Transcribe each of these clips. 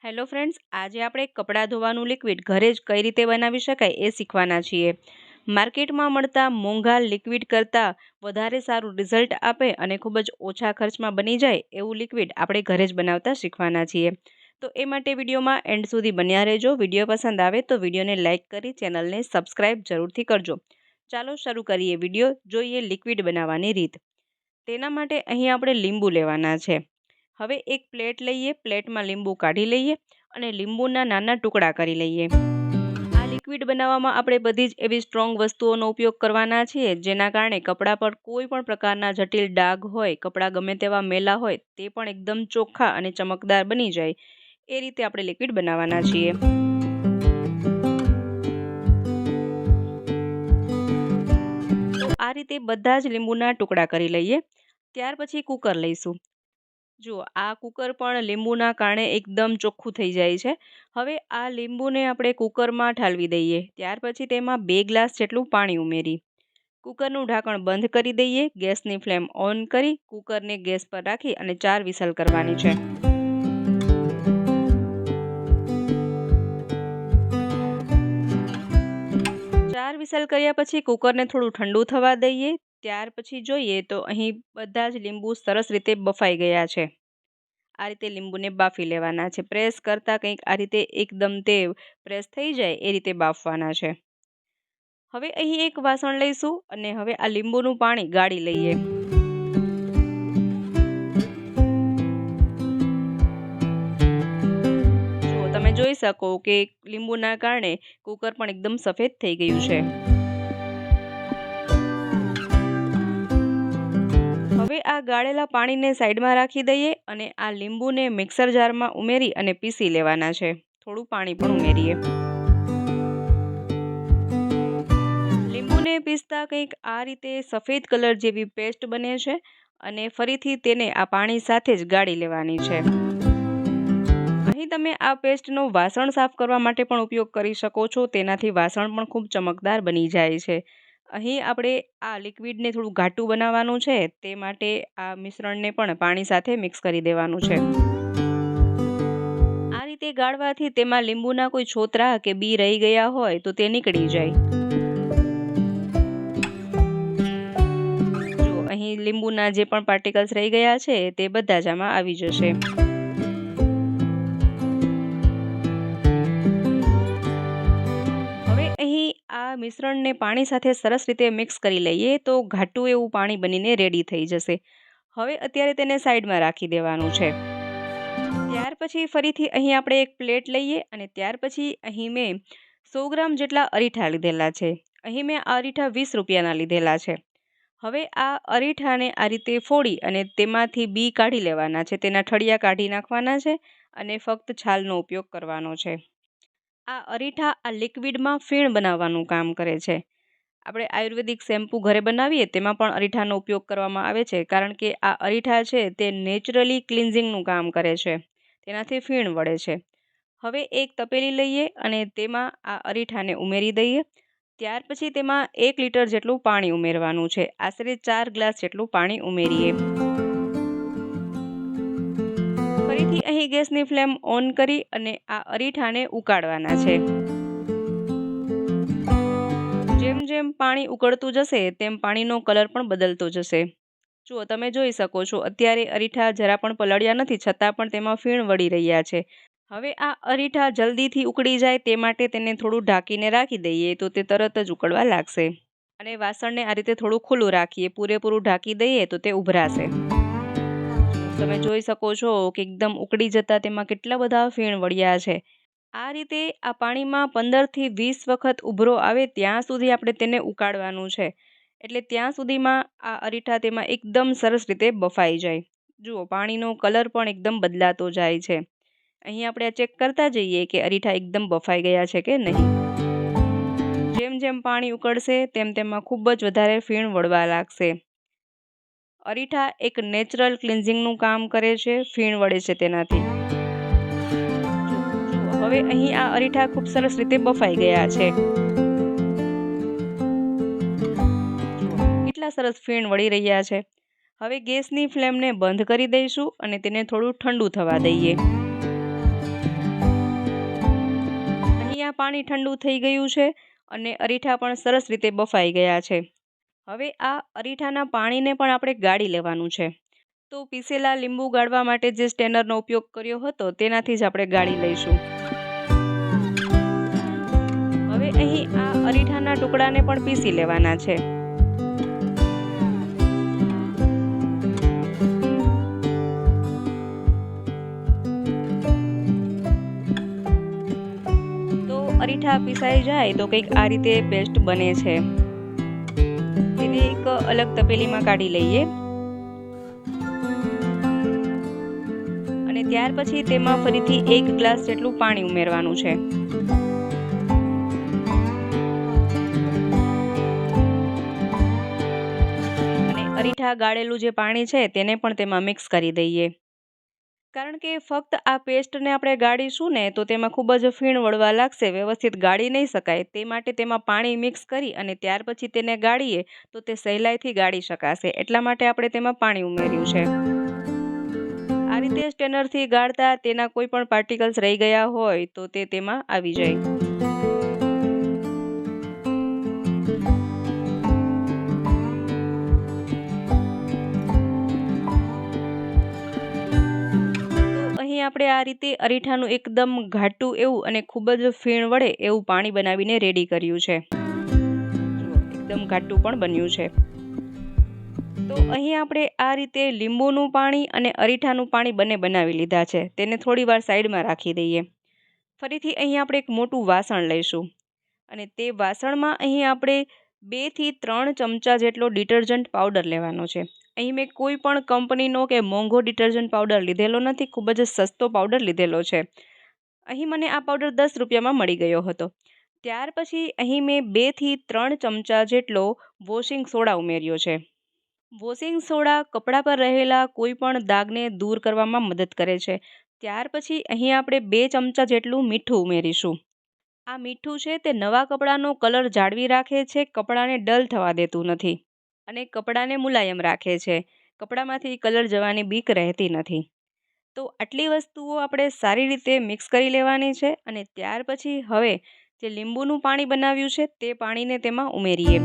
Hello friends, આજે આપણે કપડાં ધોવાનું લિક્વિડ ઘરે જ કઈ રીતે બનાવી શકાય એ શીખવાના છીએ. માર્કેટમાં મળતા મોંઘા લિક્વિડ કરતાં વધારે સારું રિઝલ્ટ આપે અને ખૂબ જ ઓછા ખર્ચમાં બની જાય એવું લિક્વિડ આપણે ઘરે જ બનાવતા શીખવાના છીએ. તો એ માટે વિડીયોમાં એન્ડ સુધી બન્યા રહેજો. વિડીયો પસંદ આવે તો વિડીયોને લાઇક કરી ચેનલને સબસ્ક્રાઈબ જરૂરથી કરજો. ચાલો શરૂ કરીએ વિડીયો. જોઈએ લિક્વિડ બનાવવાની રીત. તેના માટે અહીં આપણે લીંબુ લેવાના છે. હવે એક પ્લેટ લઈએ, પ્લેટમાં લીંબુ કાઢી લઈએ અને લીંબુના નાના ટુકડા કરી લઈએ. આ લિક્વિડ બનાવવામાં આપણે બધી જ એવી સ્ટ્રોંગ વસ્તુઓનો ઉપયોગ કરવાના છીએ જેના કારણે કપડા પર કોઈ પણ પ્રકારના જટિલ ડાઘ હોય, કપડા ગમે તેવા મેલા હોય તે પણ એકદમ ચોખ્ખા અને ચમકદાર બની જાય એ રીતે આપણે લિક્વિડ બનાવવાના છીએ. તો આ રીતે બધા જ લીંબુના ટુકડા કરી લઈએ. ત્યાર પછી કુકર લઈશું. જુઓ, આ કુકર પણ લીંબુના કારણે એકદમ ચોખ્ખું થઈ જાય છે. હવે આ લીંબુને આપણે કુકરમાં ઠાલવી દઈએ. ત્યાર પછી તેમાં 2 ગ્લાસ જેટલું પાણી ઉમેરી કુકરનું ઢાંકણ બંધ કરી દઈએ. ગેસની ફ્લેમ ઓન કરી કુકરને ગેસ પર રાખી અને 4 વિસલ કરવાની છે. ચાર વિસલ કર્યા પછી કુકરને થોડું ઠંડુ થવા દઈએ. ત્યાર પછી જોઈએ તો અહીં બધા જ લીંબુ સરસ રીતે બફાઈ ગયા છે. આ રીતે લીંબુને બાફી લેવાના છે. પ્રેસ કરતા કંઈક આ રીતે એકદમ તે પ્રેસ થઈ જાય એ રીતે બાફવાના છે. હવે અહીં એક વાસણ લઈશું અને હવે આ લીંબુનું પાણી ગાળી લઈએ. જો તમે જોઈ શકો કે લીંબુના કારણે કુકર પણ એકદમ સફેદ થઈ ગયું છે. હવે આ ગાળેલા પાણીને સાઈડમાં રાખી દઈએ અને આ લીંબુને મિક્સર જારમાં ઉમેરી અને પીસી લેવાના છે. થોડું પાણી પણ ઉમેરીએ. લીંબુને પીસતા કંઈક આ રીતે સફેદ કલર જેવી પેસ્ટ બને છે અને ફરીથી તેને આ પાણી સાથે જ ગાળી લેવાની છે. અહીં તમે આ પેસ્ટનો વાસણ સાફ કરવા માટે પણ ઉપયોગ કરી શકો છો. તેનાથી વાસણ પણ ખૂબ ચમકદાર બની જાય છે. અહીં આપણે આ લિક્વિડને થોડું ઘાટું બનાવવાનું છે તે માટે આ મિશ્રણને પણ પાણી સાથે મિક્સ કરી દેવાનું છે. આ રીતે ગાળવાથી તેમાં લીંબુના કોઈ છોતરા કે બી રહી ગયા હોય તો તે નીકળી જાય. જો અહીં લીંબુના જે પણ પાર્ટિકલ્સ રહી ગયા છે તે બધા જ આમાં આવી જશે. આ મિશ્રણને પાણી સાથે સરસ રીતે મિક્સ કરી લઈએ તો ઘાટું એવું પાણી બનીને રેડી થઈ જશે. હવે અત્યારે તેને સાઈડમાં રાખી દેવાનું છે. ત્યાર પછી ફરીથી અહીં આપણે એક પ્લેટ લઈએ અને ત્યાર પછી અહીં મેં 100 ગ્રામ જેટલા અરીઠા લીધેલા છે. અહીં મેં આ અરીઠા 20 રૂપિયાના લીધેલા છે. હવે આ અરીઠાને આ રીતે ફોડી અને તેમાંથી બી કાઢી લેવાના છે. તેના ઠળિયા કાઢી નાખવાના છે અને ફક્ત છાલનો ઉપયોગ કરવાનો છે. આ અરીઠા આ લિક્વિડમાં ફીણ બનાવવાનું કામ કરે છે. આપણે આયુર્વેદિક શેમ્પૂ ઘરે બનાવીએ તેમાં પણ અરીઠાનો ઉપયોગ કરવામાં આવે છે કારણ કે આ અરીઠા છે તે નેચરલી ક્લિન્ઝિંગનું કામ કરે છે. તેનાથી ફીણ વળે છે. હવે એક તપેલી લઈએ અને તેમાં આ અરીઠાને ઉમેરી દઈએ. ત્યાર પછી તેમાં 1 લીટર જેટલું પાણી ઉમેરવાનું છે. આશરે 4 ગ્લાસ જેટલું પાણી ઉમેરીએ. ફરીથી અહીં ગેસની ફ્લેમ ઓન કરી અને આ અરીઠાને ઉકાળવાના છે. જેમ જેમ પાણી ઉકળતું જશે તેમ પાણીનો કલર પણ બદલતો જશે. જુઓ, તમે જોઈ શકો છો અત્યારે અરીઠા જરા પણ પલળ્યા નથી છતાં પણ તેમાં ફીણ વળી રહ્યા છે. હવે આ અરીઠા જલ્દીથી ઉકળી જાય તે માટે તેને થોડું ઢાંકીને રાખી દઈએ તો તે તરત જ ઉકળવા લાગશે. અને વાસણને આ રીતે થોડું ખુલ્લું રાખીએ. પૂરેપૂરું ઢાંકી દઈએ તો તે ઉભરાશે. તમે જોઈ શકો છો કે એકદમ ઉકળી જતા તેમાં કેટલા બધા ફીણ વળ્યા છે. આ રીતે આ પાણીમાં 15 થી 20 વખત ઉભરો આવે ત્યાં સુધી આપણે તેને ઉકાળવાનું છે. એટલે ત્યાં સુધીમાં આ અરીઠા તેમાં એકદમ સરસ રીતે બફાઈ જાય. જુઓ, પાણીનો કલર પણ એકદમ બદલાતો જાય છે. અહીં આપણે ચેક કરતા જઈએ કે અરીઠા એકદમ બફાઈ ગયા છે કે નહીં. જેમ જેમ પાણી ઉકળશે તેમ તેમાં ખૂબ જ વધારે ફીણ વળવા લાગશે. અરીઠા એક નેચરલ ક્લિન્ઝિંગનું કામ કરે છે. ફીણ વળે છે તેનાથી. હવે અહીં આ અરીઠા ખૂબ સરસ રીતે બફાઈ ગયા છે. કેટલા સરસ ફીણ વળી રહ્યા છે. હવે ગેસની ફ્લેમને બંધ કરી દઈશું અને તેને થોડું ઠંડુ થવા દઈએ. અહીંયા પાણી ઠંડુ થઈ ગયું છે અને અરીઠા પણ સરસ રીતે બફાઈ ગયા છે. હવે આ અરીઠાના પાણીને પણ આપણે ગાળી લેવાનું છે. તો પીસેલા લીંબુ ગાળવા માટે જે સ્ટેનરનો ઉપયોગ કર્યો હતો તેનાથી જ આપણે ગાળી લઈશું. હવે અહીં આ અરીઠાના ટુકડાને પણ પીસી લેવાના છે. તો અરીઠા પીસાઈ જાય તો કંઈક આ રીતે પેસ્ટ બને છે. તેને એક અલગ તપેલીમાં કાઢી લઈએ અને ત્યાર પછી તેમાં ફરીથી 1 ગ્લાસ જેટલું પાણી ઉમેરવાનું છે. અને અરીઠા ગાળેલું જે પાણી છે તેને પણ તેમાં મિક્સ કરી દઈએ. કારણ કે ફક્ત આ પેસ્ટને આપણે ગાળીશું ને તો તેમાં ખૂબ જ ફીણ વળવા લાગશે, વ્યવસ્થિત ગાળી નહીં શકાય. તે માટે તેમાં પાણી મિક્સ કરી અને ત્યાર પછી તેને ગાળીએ તો તે સહેલાઈથી ગાળી શકાશે. એટલા માટે આપણે તેમાં પાણી ઉમેર્યું છે. આ રીતે સ્ટેનરથી ગાળતા તેના કોઈ પણ પાર્ટિકલ્સ રહી ગયા હોય તો તે તેમાં આવી જાય. અહીં આપણે આ રીતે અરીઠાનું એકદમ ઘાટું એવું અને ખૂબ જ ફીણ વળે એવું પાણી બનાવીને રેડી કર્યું છે. જુઓ, એકદમ ઘાટું પણ બન્યું છે. તો અહીં આપણે આ રીતે લીંબુનું પાણી અને અરીઠાનું પાણી બંને બનાવી લીધા છે. તેને થોડી વાર સાઈડમાં રાખી દઈએ. ફરીથી અહીં આપણે એક મોટું વાસણ લઈશું અને તે વાસણમાં અહીં આપણે 2 થી 3 ચમચા જેટલો ડિટર્જન્ટ પાવડર લેવાનો છે. અહીં મેં કોઈ પણ કંપનીનો કે મોંઘો ડિટર્જન્ટ પાવડર લીધેલો નથી, ખૂબ જ સસ્તો પાવડર લીધેલો છે. અહીં મને આ પાવડર 10 રૂપિયામાં મળી ગયો હતો. ત્યાર પછી અહીં મેં 2 થી 3 ચમચા જેટલો વોશિંગ સોડા ઉમેર્યો છે. વોશિંગ સોડા કપડા પર રહેલા કોઈ પણ દાગને દૂર કરવામાં મદદ કરે છે. ત્યાર પછી અહીં આપણે 2 ચમચા જેટલું મીઠું ઉમેરીશું. આ મીઠું છે તે નવા કપડાનો કલર જાળવી રાખે છે, કપડાને ડલ થવા દેતું નથી અને કપડાને મુલાયમ રાખે છે. કપડામાંથી કલર જવાની બીક રહેતી નથી. તો આટલી વસ્તુઓ આપણે સારી રીતે મિક્સ કરી લેવાની છે અને ત્યાર પછી હવે જે લીંબુનું પાણી બનાવ્યું છે તે પાણીને તેમાં ઉમેરીએ.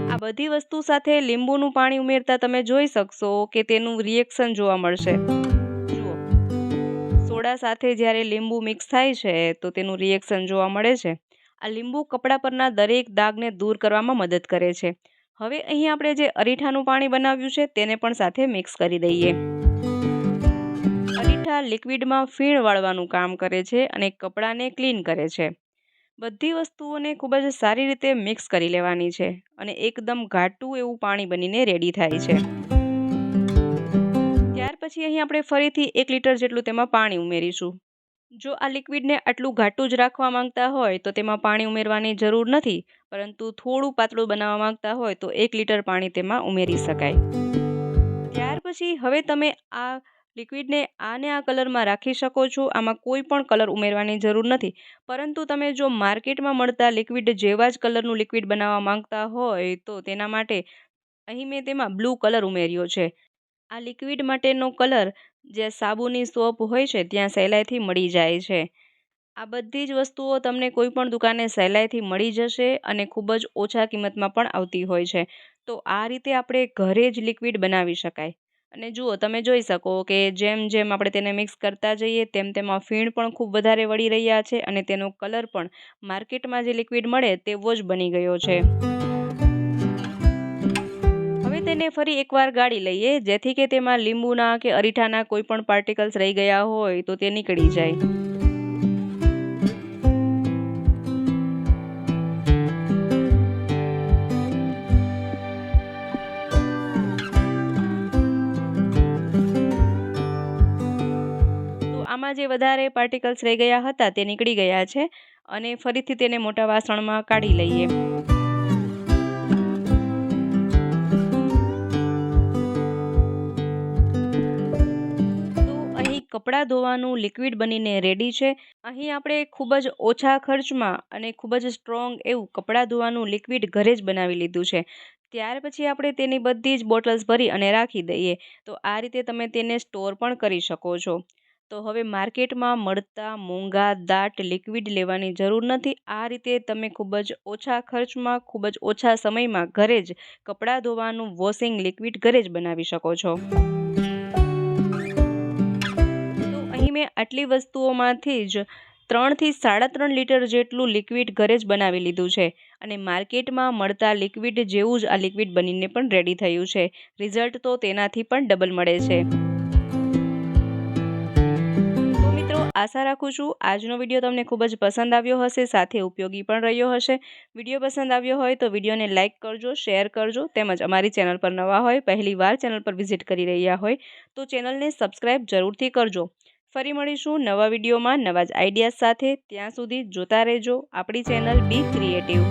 આ બધી વસ્તુ સાથે લીંબુનું પાણી ઉમેરતા તમે જોઈ શકશો કે તેનું રિએક્શન જોવા મળશે. જુઓ, સોડા સાથે જ્યારે લીંબુ મિક્સ થાય છે તો તેનું રિએક્શન જોવા મળે છે. આ લીંબુ કપડા પરના દરેક દાગને દૂર કરવામાં મદદ કરે છે. હવે અહીં આપણે જે અરીઠાનું પાણી બનાવ્યું છે તેને પણ સાથે મિક્સ કરી દઈએ. અરીઠા લિક્વિડમાં ફીણ વાળવાનું કામ કરે છે અને કપડાને ક્લીન કરે છે. બધી વસ્તુઓને ખૂબ જ સારી રીતે મિક્સ કરી લેવાની છે અને એકદમ ઘાટું એવું પાણી બનીને રેડી થાય છે. ત્યાર પછી અહીં આપણે ફરીથી 1 લીટર જેટલું તેમાં પાણી ઉમેરીશું. જો આ લિક્વિડને આટલું ઘાટું જ રાખવા માંગતા હોય તો તેમાં પાણી ઉમેરવાની જરૂર નથી, પરંતુ થોડું પાતળું બનાવવા માંગતા હોય તો 1 લીટર પાણી તેમાં ઉમેરી શકાય. ત્યાર પછી હવે તમે આ લિક્વિડને આ કલરમાં રાખી શકો છો. આમાં કોઈ પણ કલર ઉમેરવાની જરૂર નથી. પરંતુ તમે જો માર્કેટમાં મળતા લિક્વિડ જેવા જ કલરનું લિક્વિડ બનાવવા માંગતા હોય તો તેના માટે અહીં મેં તેમાં બ્લુ કલર ઉમેર્યો છે. આ લિક્વિડ માટેનો કલર જે સાબુની શોપ હોય છે ત્યાં સહેલાઈથી મળી જાય છે. આ બધી જ વસ્તુઓ તમને કોઈ પણ દુકાને સહેલાઈથી મળી જશે અને ખૂબ જ ઓછા કિંમતમાં પણ આવતી હોય છે. તો આ રીતે આપણે ઘરે જ લિક્વિડ બનાવી શકાય. અને જુઓ, તમે જોઈ શકો કે જેમ જેમ આપણે તેને મિક્સ કરતા જઈએ તેમ તેમાં ફીણ પણ ખૂબ વધારે વળી રહ્યા છે અને તેનો કલર પણ માર્કેટમાં જે લિક્વિડ મળે તેવો જ બની ગયો છે. હવે તેને ફરી એકવાર ગાળી લઈએ જેથી કે તેમાં લીંબુના કે અરીઠાના કોઈ પણ પાર્ટિકલ્સ રહી ગયા હોય તો તે નીકળી જાય. આમાં જે વધારે પાર્ટિકલ્સ રહી ગયા હતા તે નીકળી ગયા છે અને ફરીથી તેને મોટા વાસણમાં કાઢી લઈએ. તો અહીં કપડાં ધોવાનું લિક્વિડ બનીને રેડી છે. અહીં આપણે ખૂબ જ ઓછા ખર્ચમાં અને ખૂબ જ સ્ટ્રોંગ એવું કપડાં ધોવાનું લિક્વિડ ઘરે જ બનાવી લીધું છે. ત્યાર પછી આપણે તેની બધી જ બોટલ્સ ભરી અને રાખી દઈએ. તો આ રીતે તમે તેને સ્ટોર પણ કરી શકો છો. તો હવે માર્કેટમાં મળતા મોંઘા દાટ લિક્વિડ લેવાની જરૂર નથી. આ રીતે તમે ખૂબ જ ઓછા ખર્ચમાં, ખૂબ જ ઓછા સમયમાં ઘરે જ કપડાં ધોવાનું વોશિંગ લિક્વિડ ઘરે જ બનાવી શકો છો. તો અહીં મેં આટલી વસ્તુઓમાંથી જ 3 થી 3.5 લીટર જેટલું લિક્વિડ ઘરે જ બનાવી લીધું છે અને માર્કેટમાં મળતા લિક્વિડ જેવું જ આ લિક્વિડ બનીને પણ રેડી થયું છે. રિઝલ્ટ તો તેનાથી પણ ડબલ મળે છે. તો મિત્રો, આશા રાખું છું આજનો વિડીયો તમને ખૂબ જ પસંદ આવ્યો હશે, સાથે ઉપયોગી પણ રહ્યો હશે. વિડીયો પસંદ આવ્યો હોય તો વિડીયોને લાઇક કરજો, શેર કરજો, તેમજ અમારી ચેનલ પર નવા હોય, પહેલી વાર ચેનલ પર વિઝિટ કરી રહ્યા હોય તો ચેનલને સબસ્ક્રાઈબ જરૂરથી કરજો. ફરી મળીશું નવા વિડીયોમાં નવા જ આઈડિયાઝ સાથે. ત્યાં સુધી જોતા રહેજો આપણી ચેનલ બી ક્રિએટિવ.